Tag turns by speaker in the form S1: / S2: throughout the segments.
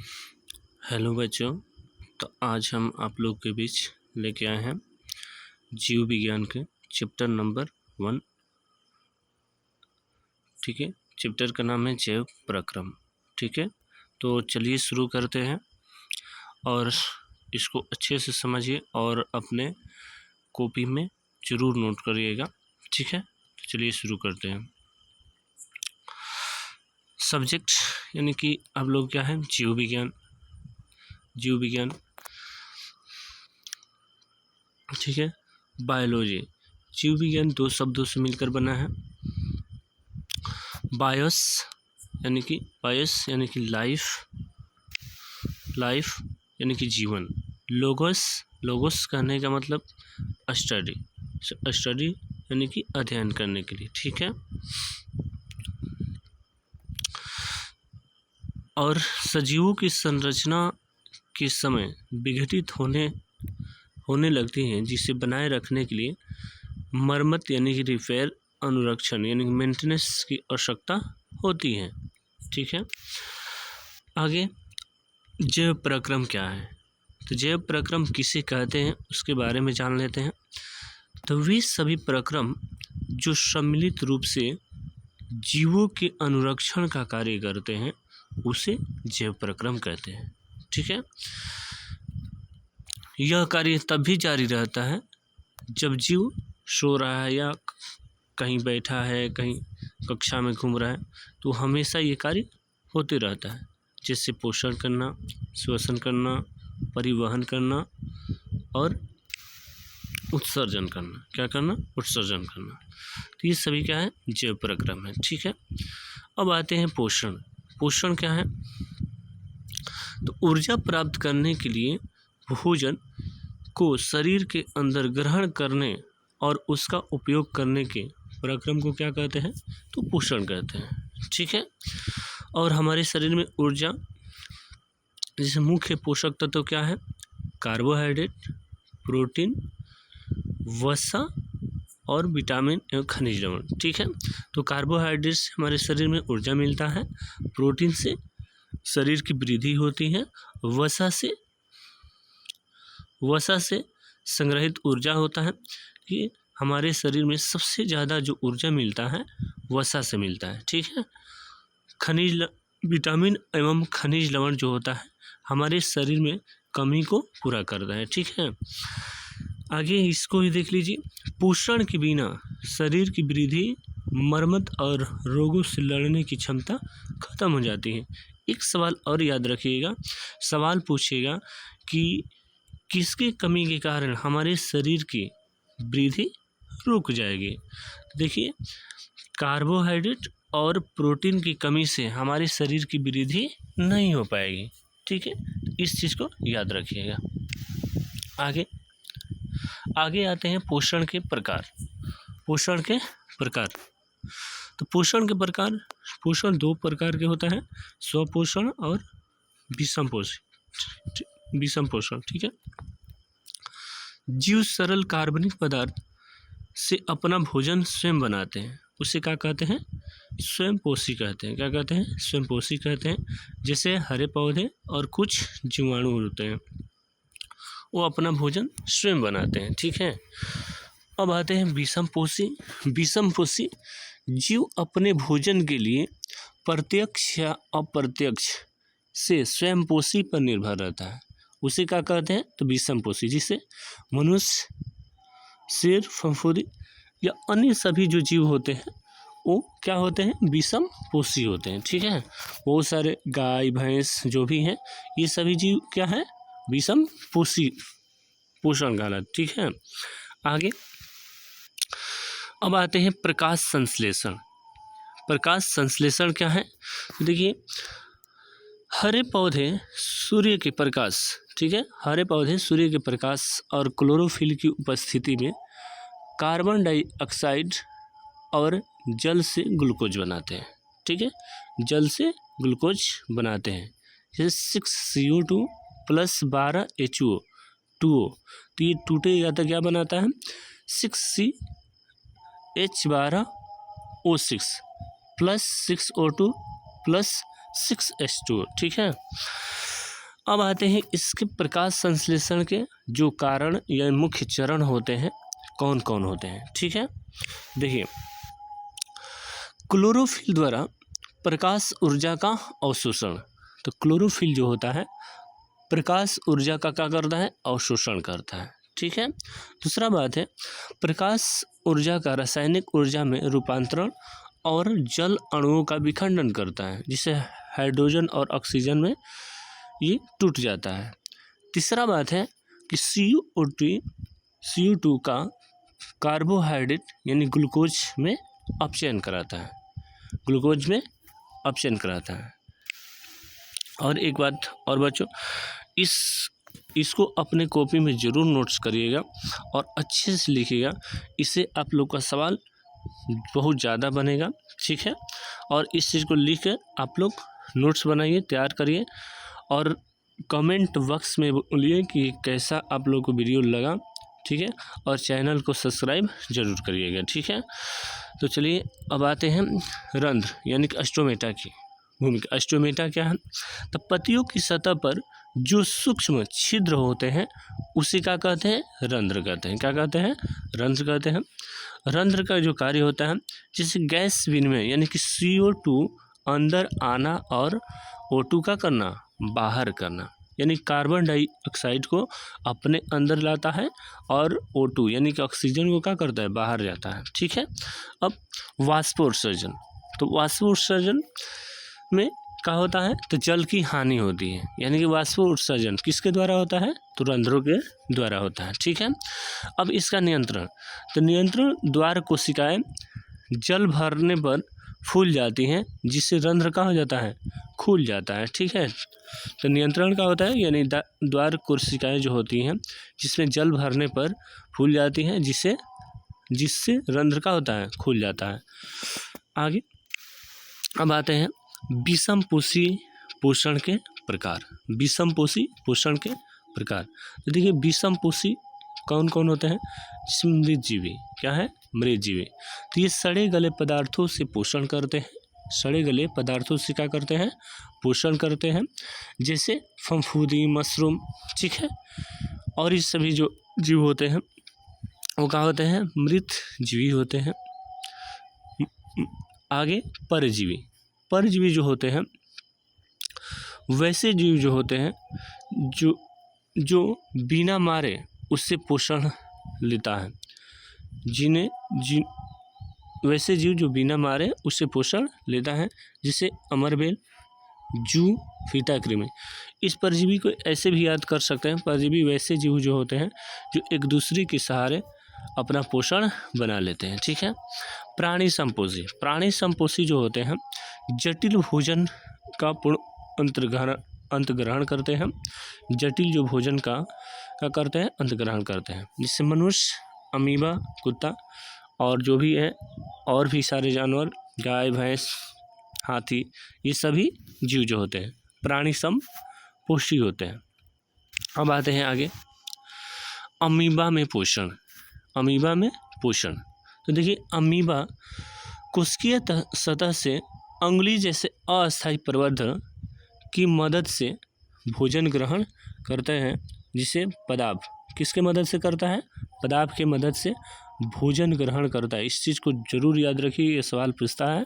S1: Hello बच्चों, तो आज हम आप लोग के बीच लेके आए हैं जीव विज्ञान के चैप्टर नंबर 1। ठीक है, चैप्टर का नाम है जैव प्रक्रम। ठीक है, तो चलिए शुरू करते हैं और इसको अच्छे से समझिए और अपने कॉपी में ज़रूर नोट करिएगा। ठीक है, तो चलिए शुरू करते हैं। सब्जेक्ट यानी कि आप लोग क्या है, जीव विज्ञान। जीव विज्ञान, ठीक है। बायोलॉजी, जीव विज्ञान दो शब्दों से मिलकर बना है। बायोस यानी कि लाइफ यानी कि जीवन। लोगोस कहने का मतलब स्टडी यानी कि अध्ययन करने के लिए। ठीक है, और सजीवों की संरचना के समय विघटित होने लगती हैं, जिसे बनाए रखने के लिए मरम्मत यानी कि रिपेयर, अनुरक्षण यानी कि मेंटेनेंस की आवश्यकता होती है। ठीक है, आगे जैव प्रक्रम क्या है, तो जैव प्रक्रम किसे कहते हैं उसके बारे में जान लेते हैं। तो वे सभी प्रक्रम जो सम्मिलित रूप से जीवों के अनुरक्षण का कार्य करते हैं उसे जैव प्रक्रम कहते हैं। ठीक है, यह कार्य तब भी जारी रहता है जब जीव सो रहा है या कहीं बैठा है, कहीं कक्षा में घूम रहा है, तो हमेशा ये कार्य होते रहता है, जैसे पोषण करना, श्वसन करना, परिवहन करना और उत्सर्जन करना। क्या करना? उत्सर्जन करना। तो ये सभी क्या है, जैव प्रक्रम है। ठीक है, अब आते हैं पोषण। पोषण क्या है, तो ऊर्जा प्राप्त करने के लिए भोजन को शरीर के अंदर ग्रहण करने और उसका उपयोग करने के प्रक्रम को क्या कहते हैं, तो पोषण कहते हैं। ठीक है, और हमारे शरीर में ऊर्जा जैसे मुख्य पोषक तत्व क्या है, कार्बोहाइड्रेट, प्रोटीन, वसा और विटामिन एवं खनिज लवण। ठीक है, तो कार्बोहाइड्रेट से हमारे शरीर में ऊर्जा मिलता है, प्रोटीन से शरीर की वृद्धि होती है, वसा से संग्रहित ऊर्जा होता है। कि हमारे शरीर में सबसे ज़्यादा जो ऊर्जा मिलता है वसा से मिलता है। ठीक है, विटामिन एवं खनिज लवण जो होता है हमारे शरीर में कमी को पूरा करता है। ठीक है, आगे इसको ही देख लीजिए। पोषण के बिना शरीर की वृद्धि, मरम्मत और रोगों से लड़ने की क्षमता खत्म हो जाती है। एक सवाल और याद रखिएगा, सवाल पूछेगा कि किसकी कमी के कारण हमारे शरीर की वृद्धि रुक जाएगी। देखिए, कार्बोहाइड्रेट और प्रोटीन की कमी से हमारे शरीर की वृद्धि नहीं हो पाएगी। ठीक है, इस चीज़ को याद रखिएगा। आगे आते हैं पोषण के प्रकार। तो पोषण दो प्रकार के होता है, स्वपोषण और विषम पोषण। ठीक है, जीव सरल कार्बनिक पदार्थ से अपना भोजन स्वयं बनाते हैं, उसे क्या कहते हैं, स्वयंपोषी कहते हैं। क्या कहते हैं? स्वयंपोषी कहते हैं। जैसे हरे पौधे और कुछ जीवाणु होते हैं, वो अपना भोजन स्वयं बनाते हैं। ठीक है, अब आते हैं विषमपोषी जीव अपने भोजन के लिए प्रत्यक्ष या अप्रत्यक्ष से स्वयंपोषी पर निर्भर रहता है, उसे क्या कहते हैं, तो विषमपोषी। जिसे मनुष्य, शेर, फफूंदी या अन्य सभी जो जीव होते हैं वो क्या होते हैं, विषमपोषी होते हैं। ठीक है, बहुत सारे गाय भैंस जो भी हैं ये सभी जीव क्या है, विषमपोषी पोषण कहलाते। ठीक है, आगे अब आते हैं प्रकाश संश्लेषण क्या है, देखिए हरे पौधे सूर्य के प्रकाश, ठीक है, हरे पौधे सूर्य के प्रकाश और क्लोरोफिल की उपस्थिति में कार्बन डाइऑक्साइड और जल से ग्लूकोज बनाते हैं। ठीक है, जल से ग्लूकोज बनाते हैं, जैसे 6CO2 + 12 HO, तो ये टूटेगा तो क्या बनाता है, 6CH12O6 + 6O2 + 6H2O। ठीक है, अब आते हैं इसके प्रकाश संश्लेषण के जो कारण या मुख्य चरण होते हैं कौन कौन होते हैं। ठीक है, देखिए क्लोरोफिल द्वारा प्रकाश ऊर्जा का अवशोषण। तो क्लोरोफिल जो होता है प्रकाश ऊर्जा का क्या करता है, अवशोषण करता है। ठीक है, दूसरा बात है प्रकाश ऊर्जा का रासायनिक ऊर्जा में रूपांतरण और जल अणुओं का विखंडन करता है, जिससे हाइड्रोजन और ऑक्सीजन में ये टूट जाता है। तीसरा बात है कि CO2 का कार्बोहाइड्रेट यानी ग्लूकोज में अपचयन कराता है, ग्लूकोज में अपचयन कराता है। और एक बात और बच्चों, इसको अपने कॉपी में ज़रूर नोट्स करिएगा और अच्छे से लिखिएगा, इससे आप लोग का सवाल बहुत ज़्यादा बनेगा। ठीक है, और इस चीज़ को लिख कर आप लोग नोट्स बनाइए, तैयार करिए और कमेंट बॉक्स में बोलिए कि कैसा आप लोग को वीडियो लगा। ठीक है, और चैनल को सब्सक्राइब जरूर करिएगा। ठीक है, तो चलिए अब आते हैं रंध्र यानी कि स्टोमेटा की भूमिका। स्टोमेटा क्या है, तो पत्तियों की सतह पर जो सूक्ष्म छिद्र होते हैं उसी का कहते हैं रंध्र कहते हैं। क्या कहते हैं, रंध्र कहते हैं। रंध्र का जो कार्य होता है जिससे गैस विनिमय यानी कि CO2 अंदर आना और O2 का करना बाहर करना, यानी कार्बन डाइऑक्साइड को अपने अंदर लाता है और O2 यानी कि ऑक्सीजन को क्या करता है, बाहर जाता है। ठीक है, अब वाष्पोत्सर्जन, तो वाष्पोत्सर्जन में क्या होता है, तो जल की हानि होती है, यानी कि वाष्पोत्सर्जन किसके द्वारा होता है, तो रंध्रों के द्वारा होता है। ठीक है, अब इसका नियंत्रण, तो नियंत्रण द्वार कोशिकाएं जल भरने पर फूल जाती हैं, जिससे रंध्र का हो जाता है, खुल जाता है। ठीक है, तो नियंत्रण का होता है यानी द्वार कोशिकाएं जो होती हैं जिसमें जल भरने पर फूल जाती हैं, जिससे रंध्र का होता है, खुल जाता है। आगे अब आते हैं विषमपोषी पोषण के प्रकार। विषमपोषी पोषण के प्रकार, तो देखिए विषमपोषी कौन कौन होते हैं, मृतजीवी। क्या है, मृतजीवी। तो ये सड़े गले पदार्थों से पोषण करते हैं, सड़े गले पदार्थों से क्या करते हैं, पोषण करते हैं, जैसे फफूंदी, मशरूम। ठीक है, और ये सभी जो जीव होते हैं वो क्या होते हैं, मृतजीवी होते हैं। आगे परजीवी, परजीवी जो होते हैं वैसे जीव जो होते हैं जो बिना मारे उससे पोषण लेता है, वैसे जीव जो बिना मारे उससे पोषण लेता है, जिसे अमरबेल, जू, फीताकृमि। इस परजीवी को ऐसे भी याद कर सकते हैं, परजीवी वैसे जीव जो होते हैं जो एक दूसरे के सहारे अपना पोषण बना लेते हैं। ठीक है, प्राणी संपोषी, प्राणी संपोषी जो होते हैं जटिल भोजन का पूर्ण अंतग्रहण करते हैं, जटिल जो भोजन का क्या करते हैं, अंतग्रहण करते हैं, जिससे मनुष्य, अमीबा, कुत्ता और जो भी है और भी सारे जानवर, गाय, भैंस, हाथी, ये सभी जीव जो होते हैं प्राणी संपोषी होते हैं। अब आते हैं आगे अमीबा में पोषण। अमीबा में पोषण, तो देखिए अमीबा कोशिकीय सतह से अंगुली जैसे अस्थायी प्रवर्धक की मदद से भोजन ग्रहण करते हैं, जिसे पदार्थ किसके मदद से करता है, पदार्थ के मदद से भोजन ग्रहण करता है। इस चीज़ को जरूर याद रखिए, ये सवाल पूछता है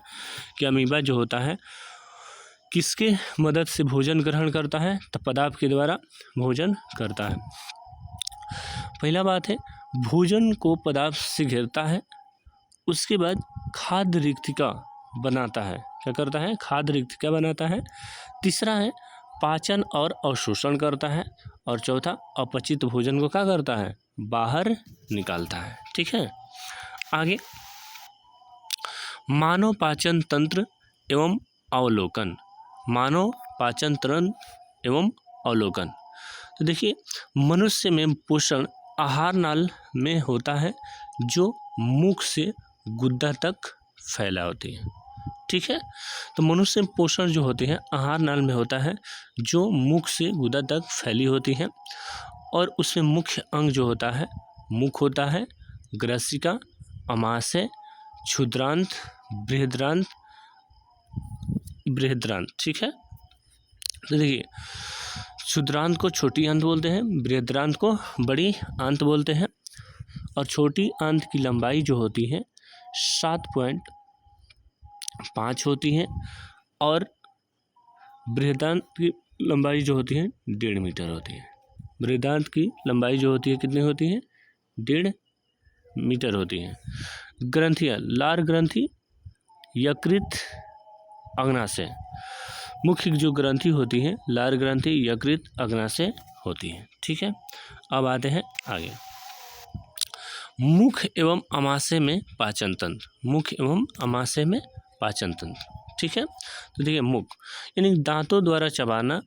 S1: कि अमीबा जो होता है किसके मदद से भोजन ग्रहण करता है, तो पदार्थ के द्वारा भोजन करता है। पहला बात है भोजन को पदार्थ से घेरता है, उसके बाद खाद्य रिक्तिका बनाता है। क्या करता है, खाद्य रिक्तिका बनाता है। तीसरा है पाचन और अवशोषण करता है, और चौथा अपचित भोजन को क्या करता है, बाहर निकालता है। ठीक है, आगे मानव पाचन तंत्र एवं अवलोकन, मानव पाचन तंत्र एवं अवलोकन। तो देखिए मनुष्य में पोषण आहार नाल में होता है, जो मुख से गुद्दा तक फैला होती है। ठीक है, तो मनुष्य में पोषण जो होते हैं आहार नाल में होता है, जो मुख से गुदा तक फैली होती है, और उसमें मुख्य अंग जो होता है, मुख होता है, ग्रसिका, अमाशय, क्षुद्रांत, बृहद्रांत। ठीक है, तो देखिए क्षुद्रांत को छोटी आंत बोलते हैं, बृहदांत को बड़ी आंत बोलते हैं। और छोटी आंत की लंबाई जो होती है 7.5 होती है और बृहदांत की लंबाई जो होती है 1.5 मीटर होती है। बृहदांत की लंबाई जो होती है कितनी होती है? 1.5 मीटर होती है। ग्रंथियाँ, लार ग्रंथि, यकृत, अग्नाशय। मुख्य जो ग्रंथि होती है लार ग्रंथि, यकृत, अग्नाशय होती है। ठीक है, अब आते हैं आगे। मुख एवं अमाशय में पाचन तंत्र। मुख एवं अमाशय में पाचन तंत्र। ठीक है, तो देखिए मुख यानी दांतों द्वारा चबाना।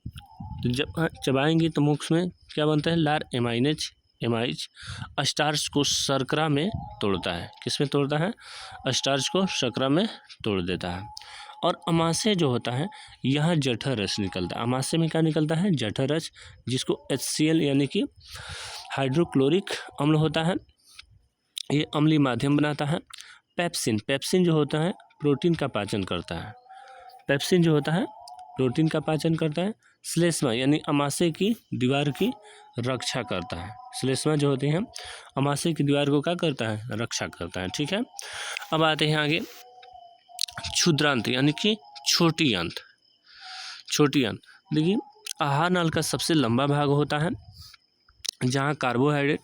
S1: जब चबाएंगे तो मुख में क्या बनता है? लार एमाइज स्टार्च को शर्करा में तोड़ता है। किस में तोड़ता है? स्टार्च को शर्करा में तोड़ देता है। और अमाशय जो होता है यहाँ जठर रस निकलता है। अमाशय में क्या निकलता है? जठर रस, जिसको HCl यानी कि हाइड्रोक्लोरिक अम्ल होता है, ये अम्लीय माध्यम बनाता है। पेप्सिन जो होता है प्रोटीन का पाचन करता है। पेप्सिन जो होता है प्रोटीन का पाचन करता है। श्लेष्मा यानी अमाशय की दीवार की रक्षा करता है। श्लेष्मा जो होते हैं अमाशय की दीवार को क्या करता है? रक्षा करता है। ठीक है, अब आते हैं आगे। क्षुद्रांत यानी कि छोटी आंत। छोटी आंत देखिए आहार नाल का सबसे लंबा भाग होता है, जहाँ कार्बोहाइड्रेट,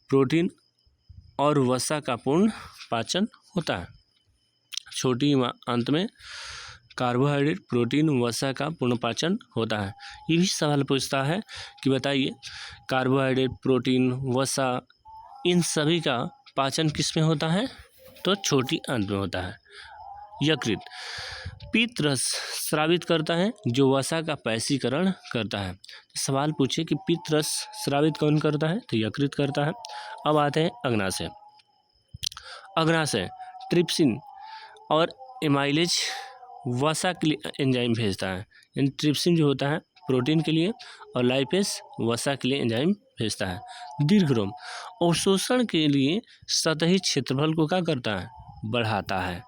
S1: प्रोटीन और वसा का पूर्ण पाचन होता है। छोटी आंत में कार्बोहाइड्रेट, प्रोटीन, वसा का पूर्ण पाचन होता है। ये भी सवाल पूछता है कि बताइए कार्बोहाइड्रेट, प्रोटीन, वसा इन सभी का पाचन किस में होता है? तो छोटी आंत में होता है। यकृत पीत रस स्रावित करता है, जो वसा का पैसीकरण करता है। सवाल पूछे कि पीत रस स्रावित कौन करता है? तो यकृत करता है। अब आते हैं अग्नाशय। अग्नाशय ट्रिप्सिन और एमाइलेज वसा के लिए एंजाइम भेजता है। यानी ट्रिप्सिन जो होता है प्रोटीन के लिए और लाइपेस वसा के लिए एंजाइम भेजता है। दीर्घरोम अवशोषण के लिए सतही क्षेत्रफल को क्या करता है? बढ़ाता है।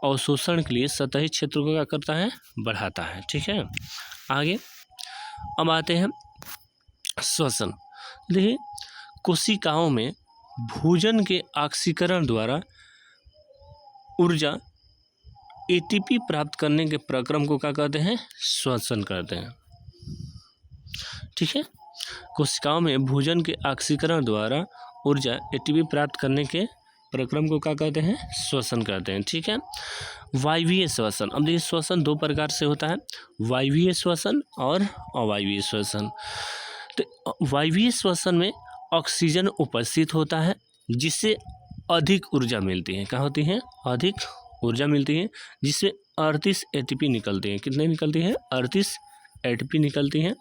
S1: अवशोषण के लिए सतही क्षेत्र को क्या करता है? बढ़ाता है। ठीक है, आगे अब आते हैं श्वसन। देखिए कोशिकाओं में भोजन के ऑक्सीकरण द्वारा ऊर्जा ATP प्राप्त करने के प्रक्रम को क्या कहते हैं? श्वसन कहते हैं। ठीक है, कोशिकाओं में भोजन के ऑक्सीकरण द्वारा ऊर्जा ATP प्राप्त करने के प्रक्रम को क्या कहते हैं? श्वसन कहते हैं। ठीक है, वायवीय श्वसन। अब देखिए श्वसन 2 प्रकार से होता है, वायवीय श्वसन और अवायवीय श्वसन। तो वायवीय श्वसन में ऑक्सीजन उपस्थित होता है, जिससे अधिक ऊर्जा मिलती है। क्या होती है? अधिक ऊर्जा मिलती है, जिससे 38 ATP निकलती हैं। कितने निकलती हैं? 38 ATP निकलती हैं।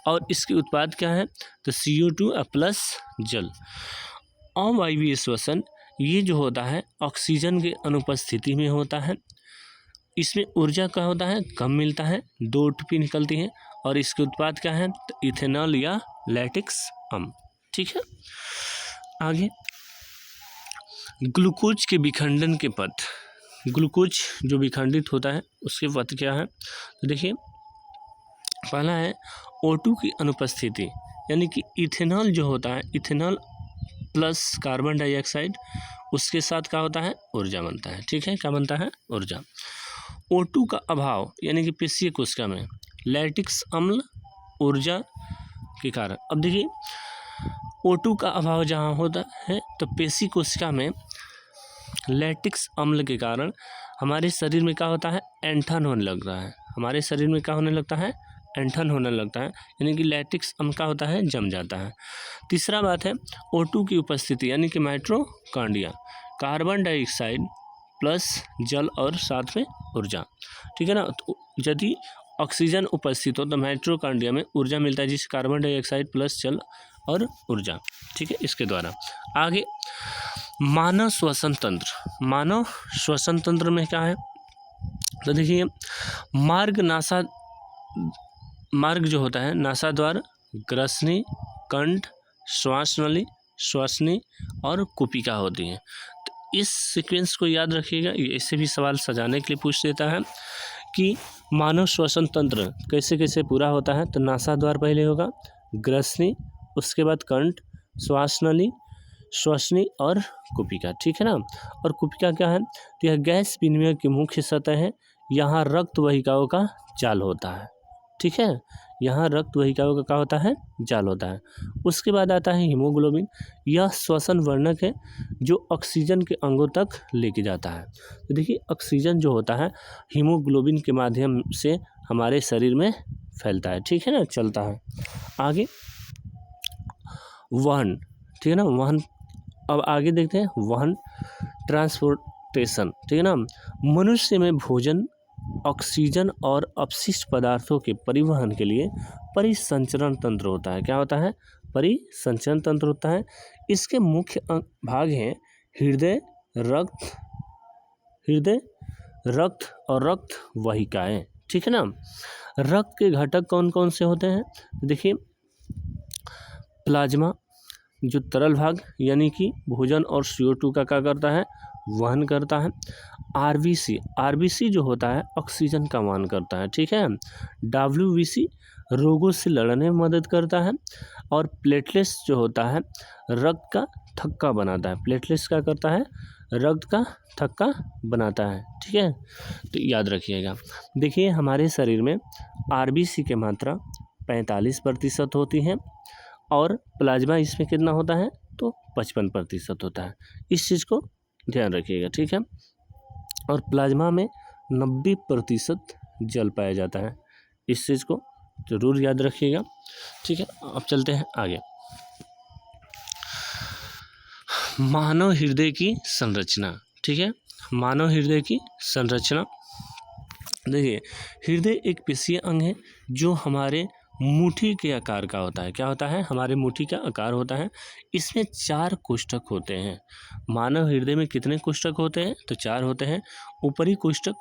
S1: और इसके उत्पाद क्या है? तो CO2 प्लस जल। अवायवीय श्वसन ये जो होता है ऑक्सीजन के अनुपस्थिति में होता है। इसमें ऊर्जा क्या होता है? कम मिलता है, 2 ATP निकलती हैं। और इसके उत्पाद क्या है? तो इथेनॉल या लैक्टिक अम्ल। ठीक है, आगे ग्लूकोज के विखंडन के पथ। ग्लूकोज जो विखंडित होता है उसके पथ क्या है? तो देखिए पहला है O2 की अनुपस्थिति, यानी कि इथेनॉल जो होता है, इथेनॉल प्लस कार्बन डाइऑक्साइड, उसके साथ क्या होता है? ऊर्जा बनता है। ठीक है, क्या बनता है? ऊर्जा। O2 का अभाव यानी कि पेशीय कोशिका में लैक्टिक अम्ल ऊर्जा के कारण। अब देखिए O2 का अभाव जहाँ होता है तो पेशी कोशिका में लैक्टिक अम्ल के कारण हमारे शरीर में क्या होता है? ऐंठन होने लगता है। हमारे शरीर में क्या होने लगता है? ऐंठन होने लगता है, यानी कि लैक्टिक अम्ल का होता है? जम जाता है। तीसरा बात है O2 की उपस्थिति, यानी कि माइटोकॉन्ड्रिया, कार्बन डाइऑक्साइड प्लस जल और साथ में ऊर्जा। ठीक है ना, तो यदि ऑक्सीजन उपस्थित हो तो माइटोकॉन्ड्रिया में ऊर्जा मिलता है, जिससे कार्बन डाइऑक्साइड प्लस जल और ऊर्जा। ठीक है, इसके द्वारा आगे मानव श्वसन तंत्र। मानव श्वसन तंत्र में क्या है? तो देखिए मार्ग जो होता है नासाद्वार, ग्रसनी, कंठ, श्वास नली, श्वसनी और कुपिका होती हैं। तो इस सीक्वेंस को याद रखिएगा, ये इससे भी सवाल सजाने के लिए पूछ देता है कि मानव श्वसन तंत्र कैसे कैसे पूरा होता है। तो नासाद्वार पहले होगा, ग्रसनी, उसके बाद कंठ, श्वास नली, श्वसनी और कुपिका, ठीक है ना। और कुपिका क्या है, तो यह गैस विनिमय की मुख्य सतह है। यहाँ रक्त वाहिकाओं का जाल होता है, ठीक है। यहाँ रक्त वाहिकाओं का क्या होता है, जाल होता है। उसके बाद आता है हीमोग्लोबिन। यह श्वसन वर्णक है जो ऑक्सीजन के अंगों तक लेके जाता है। तो देखिए ऑक्सीजन जो होता है हीमोग्लोबिन के माध्यम से हमारे शरीर में फैलता है, ठीक है ना, चलता है। आगे वहन, ठीक है ना, वहन। अब आगे देखते हैं वहन, ट्रांसपोर्टेशन, ठीक है ना। मनुष्य में भोजन, ऑक्सीजन और अपशिष्ट पदार्थों के परिवहन के लिए परिसंचरण तंत्र होता है। क्या होता है, परिसंचरण तंत्र होता है। इसके मुख्य भाग हैं हृदय, रक्त और रक्त वाहिकाएं, ठीक है ना। रक्त के घटक कौन कौन से होते हैं, देखिए प्लाज्मा जो तरल भाग यानी कि भोजन और CO2 का क्या करता है, वहन करता है। आरबीसी जो होता है ऑक्सीजन का वहन करता है, ठीक है। WBC रोगों से लड़ने में मदद करता है। और प्लेटलेट्स जो होता है रक्त का थक्का बनाता है। प्लेटलेट्स क्या करता है, रक्त का थक्का बनाता है, ठीक है। तो याद रखिएगा। देखिए हमारे शरीर में आरबीसी की मात्रा 45% होती है और प्लाज्मा इसमें कितना होता है, तो 55% होता है। इस चीज़ को ध्यान रखिएगा, ठीक है। और प्लाज्मा में 90% जल पाया जाता है। इस चीज़ को जरूर याद रखिएगा, ठीक है। अब चलते हैं आगे। मानव हृदय की संरचना, ठीक है। मानव हृदय की संरचना, देखिए हृदय एक पेशीय अंग है जो हमारे मुट्ठी के आकार का होता है। क्या होता है, हमारे मुट्ठी का आकार होता है। इसमें 4 कोष्ठक होते हैं। मानव हृदय में कितने कोष्ठक होते हैं, तो 4 होते हैं। ऊपरी कोष्ठक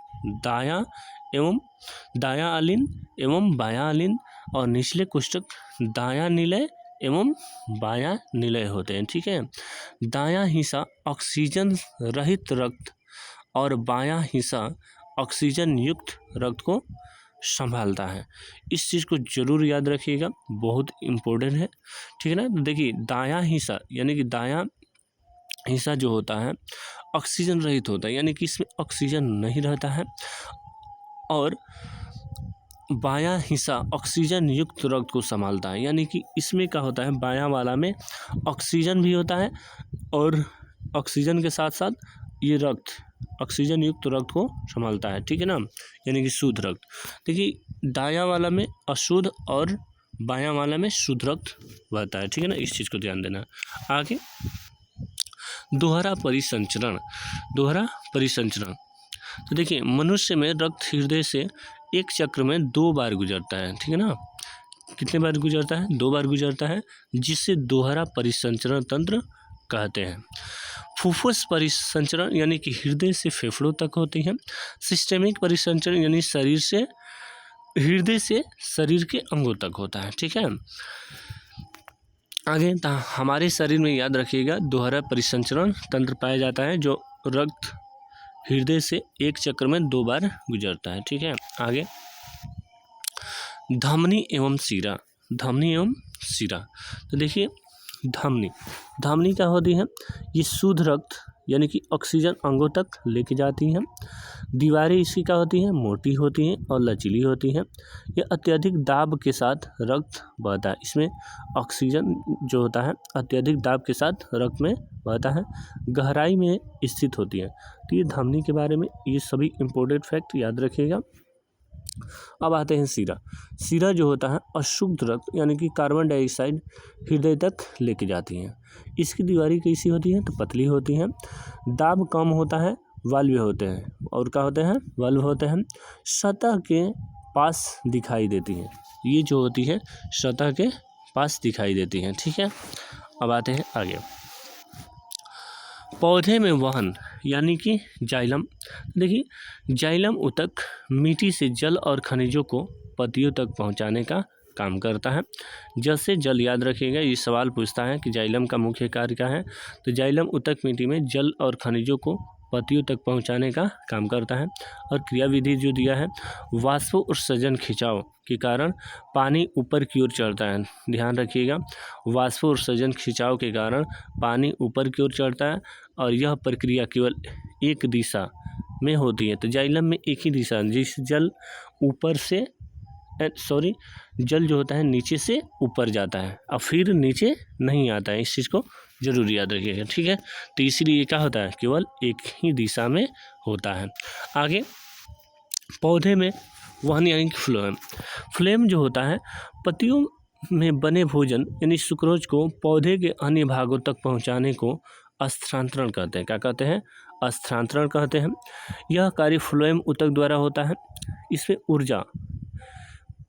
S1: दायां अलिन एवं बायां अलिन और निचले कोष्ठक दायां निलय एवं बायां निलय होते हैं, ठीक है। दायां हिस्सा ऑक्सीजन रहित रक्त और बायां हिस्सा ऑक्सीजन युक्त रक्त को संभालता है। इस चीज़ को जरूर याद रखिएगा, बहुत इम्पोर्टेंट है, ठीक है ना। तो देखिए दायां हिस्सा यानी कि दायां हिस्सा जो होता है ऑक्सीजन रहित होता है, यानी कि इसमें ऑक्सीजन नहीं रहता है। और बायां हिस्सा ऑक्सीजन युक्त रक्त को संभालता है, यानी कि इसमें क्या होता है, बायां वाला में ऑक्सीजन भी होता है और ऑक्सीजन के साथ साथ ये रक्त ऑक्सीजन युक्त रक्त को संभालता है, ठीक है ना, यानी कि शुद्ध रक्त। देखिए दायां वाला में अशुद्ध और बायां वाला में शुद्ध रक्त बहता है, ठीक है ना। इस चीज़ को ध्यान देना। आगे दोहरा परिसंचरण। तो देखिए मनुष्य में रक्त हृदय से एक चक्र में 2 बार गुजरता है, ठीक है ना। कितने बार गुजरता है, 2 बार गुजरता है, जिससे दोहरा परिसंचरण तंत्र कहते हैं। फुफ्फुस परिसंचरण यानी कि हृदय से फेफड़ों तक होती है। सिस्टेमिक परिसंचरण यानी हृदय से शरीर के अंगों तक होता है, ठीक है। आगे हमारे शरीर में याद रखिएगा दोहरा परिसंचरण तंत्र पाया जाता है जो रक्त हृदय से एक चक्र में 2 बार गुजरता है, ठीक है। आगे धमनी एवं शिरा। तो देखिए धमनी क्या होती है, ये शुद्ध रक्त यानी कि ऑक्सीजन अंगों तक लेके जाती हैं। दीवारें इसकी क्या होती हैं, मोटी होती हैं और लचीली होती हैं। ये अत्यधिक दाब के साथ रक्त बहता है। इसमें ऑक्सीजन जो होता है अत्यधिक दाब के साथ रक्त में बहता है, गहराई में स्थित होती है। तो ये धमनी के बारे में ये सभी इम्पोर्टेंट फैक्ट याद रखिएगा। अब आते हैं शिरा जो होता है अशुद्ध रक्त यानी कि कार्बन डाइऑक्साइड हृदय तक लेके जाती हैं। इसकी दीवारें कैसी होती हैं, तो पतली होती हैं। दाब कम होता है, वाल्व होते हैं, और क्या होते हैं, वाल्व होते हैं। सतह के पास दिखाई देती हैं, ये जो होती है सतह के पास दिखाई देती हैं, ठीक है। अब आते हैं आगे। पौधे में वहन यानी कि जाइलम। देखिए जाइलम ऊतक मिट्टी से जल और खनिजों को पत्तियों तक पहुंचाने का काम करता है। जल से जल याद रखिएगा, ये सवाल पूछता है कि जाइलम का मुख्य कार्य क्या है। तो जाइलम ऊतक मिट्टी में जल और खनिजों को पतियों तक पहुंचाने का काम करता है। और क्रियाविधि जो दिया है, वाष्प उत्सर्जन खिंचाव के कारण पानी ऊपर की ओर चढ़ता है। ध्यान रखिएगा, वाष्प उत्सर्जन खिंचाव के कारण पानी ऊपर की ओर चढ़ता है और यह प्रक्रिया केवल एक दिशा में होती है। तो जाइलम में एक ही दिशा, जिस जल ऊपर से जल जो होता है नीचे से ऊपर जाता है और फिर नीचे नहीं आता है। इस चीज़ को जरूर याद रखिएगा, ठीक है। तो इसीलिए क्या होता है, केवल एक ही दिशा में होता है। आगे पौधे में वहन यानी कि फ्लोएम। फ्लोएम जो होता है, पत्तियों में बने भोजन यानी सुक्रोज को पौधे के अन्य भागों तक पहुंचाने को स्थानांतरण कहते हैं। क्या कहते हैं, स्थानांतरण कहते हैं। यह कार्य फ्लोएम ऊतक द्वारा होता है। इसमें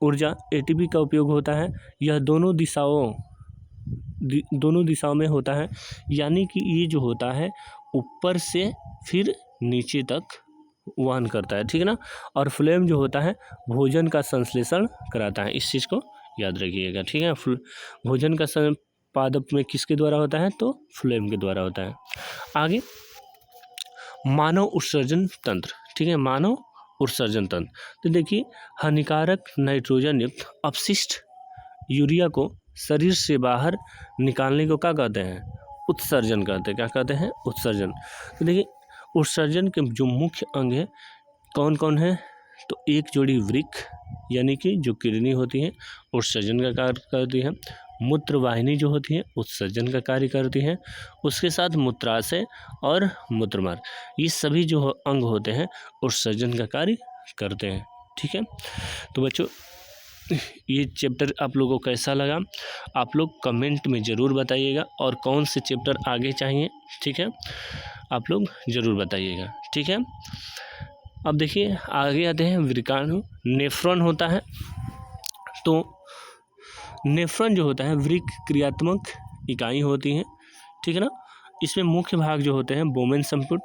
S1: ऊर्जा एटीपी का उपयोग होता है। यह दोनों दिशाओं में होता है, यानी कि ये जो होता है ऊपर से फिर नीचे तक वहन करता है, ठीक है ना। और फ्लोएम जो होता है भोजन का संश्लेषण कराता है। इस चीज़ को याद रखिएगा, ठीक है। भोजन का पादप में किसके द्वारा होता है, तो फ्लोएम के द्वारा होता है। आगे मानव उत्सर्जन तंत्र, ठीक है, मानव उत्सर्जन तंत्र। तो देखिए, हानिकारक नाइट्रोजन युक्त अपशिष्ट यूरिया को शरीर से बाहर निकालने को क्या कहते हैं, उत्सर्जन कहते हैं। क्या कहते हैं, उत्सर्जन। तो देखिए, उत्सर्जन के जो मुख्य अंग है कौन कौन है, तो एक जोड़ी वृक्क यानी कि जो किडनी होती है उत्सर्जन का कार्य करती है। मूत्रवाहिनी जो होती है उत्सर्जन का कार्य करती है। उसके साथ मूत्राशय और मूत्रमार्ग, ये सभी जो अंग होते हैं उत्सर्जन का कार्य करते हैं, ठीक है। तो बच्चों, ये चैप्टर आप लोगों को कैसा लगा, आप लोग कमेंट में ज़रूर बताइएगा, और कौन से चैप्टर आगे चाहिए, ठीक है, आप लोग ज़रूर बताइएगा, ठीक है। अब देखिए आगे आते हैं वृकाणु। नेफ्रॉन होता है, तो नेफ्रॉन जो होता है वृक्क क्रियात्मक इकाई होती है, ठीक है ना। इसमें मुख्य भाग जो होते हैं बोमेन संपुट,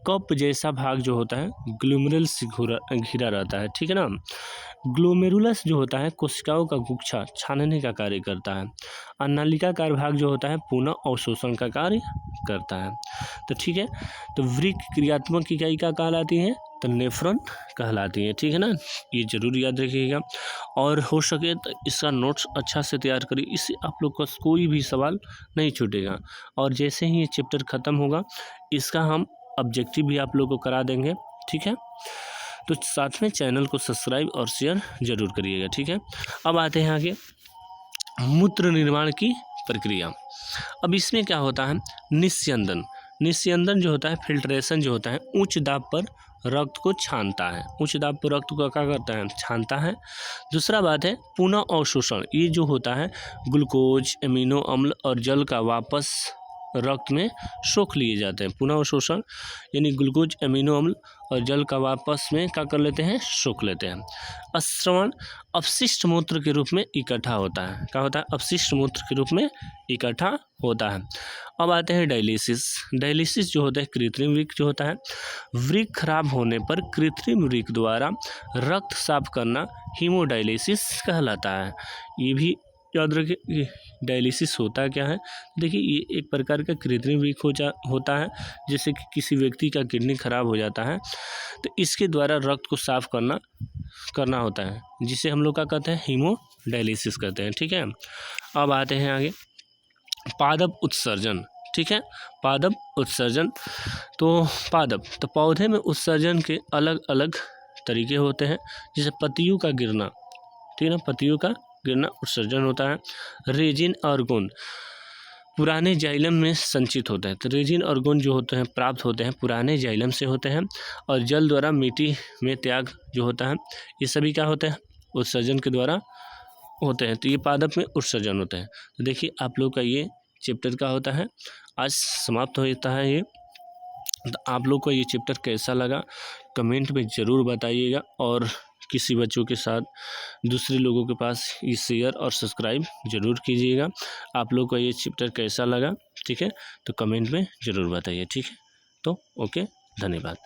S1: कप जैसा भाग जो होता है ग्लोमेरुलस से घिरा रहता है, ठीक है ना। ग्लोमेरुलस जो होता है कोशिकाओं का गुच्छा छानने का कार्य करता है। अन्नलिकाकार भाग जो होता है पुनः अवशोषण का कार्य करता है। तो ठीक है, तो वृक्क क्रियात्मक इकाई क्या कहलाती है, तो नेफ्रॉन कहलाती है, ठीक है ना। ये जरूर याद रखिएगा, और हो सके तो इसका नोट्स अच्छा से तैयार करिए, इससे आप लोग का कोई भी सवाल नहीं छूटेगा। और जैसे ही ये चैप्टर ख़त्म होगा इसका हम ऑब्जेक्टिव भी आप लोग को करा देंगे, ठीक है। तो साथ में चैनल को सब्सक्राइब और शेयर जरूर करिएगा, ठीक है। अब आते हैं आगे मूत्र निर्माण की प्रक्रिया। अब इसमें क्या होता है, निस्यंदन जो होता है, फिल्ट्रेशन जो होता है, उच्च दाब पर रक्त को छानता है, उच्च दाब पर रक्त को क्या करता है, छानता है। दूसरा बात है पुनः अवशोषण, ये जो होता है ग्लूकोज, एमिनो अम्ल और जल का वापस रक्त में सोख लिए जाते हैं। पुनः अवशोषण यानी ग्लूकोज, एमिनो अम्ल और जल का वापस में क्या कर लेते हैं, सोख लेते हैं। स्रवण अपशिष्ट मूत्र के रूप में इकट्ठा होता है, क्या होता है, अपशिष्ट मूत्र के रूप में इकट्ठा होता है। अब आते हैं डायलिसिस जो होता है कृत्रिम वृक्क जो होता है, वृक्क खराब होने पर कृत्रिम वृक्क द्वारा रक्त साफ करना हीमोडायलिसिस कहलाता है। ये भी याद रखिए, डायलिसिस होता क्या है, देखिए ये एक प्रकार का कृत्रिम वृक्क होता है। जैसे कि किसी व्यक्ति का किडनी खराब हो जाता है तो इसके द्वारा रक्त को साफ करना होता है, जिसे हम लोग क्या कहते हैं, हीमोडायलिसिस कहते हैं, ठीक है। अब आते हैं आगे पादप उत्सर्जन, ठीक है, पादप उत्सर्जन। तो पौधे में उत्सर्जन के अलग अलग तरीके होते हैं, जैसे पत्तियों का गिरना, ठीक है ना, पत्तियों का गिरना उत्सर्जन होता है। रेजिन और गुण पुराने जाइलम में संचित होते हैं, तो रेजिन और गुण जो होते हैं प्राप्त होते हैं पुराने जाइलम से होते हैं। और जल द्वारा मिट्टी में त्याग जो होता है, ये सभी क्या होते हैं, उत्सर्जन के द्वारा होते हैं। तो ये पादप में उत्सर्जन होते हैं। तो देखिए आप लोग का ये चैप्टर का होता है, आज समाप्त होता है ये। तो आप लोग को ये चैप्टर कैसा लगा कमेंट में ज़रूर बताइएगा, और किसी बच्चों के साथ दूसरे लोगों के पास ये शेयर और सब्सक्राइब ज़रूर कीजिएगा। आप लोग को ये चैप्टर कैसा लगा, ठीक है, तो कमेंट में ज़रूर बताइए, ठीक है। तो ओके, धन्यवाद।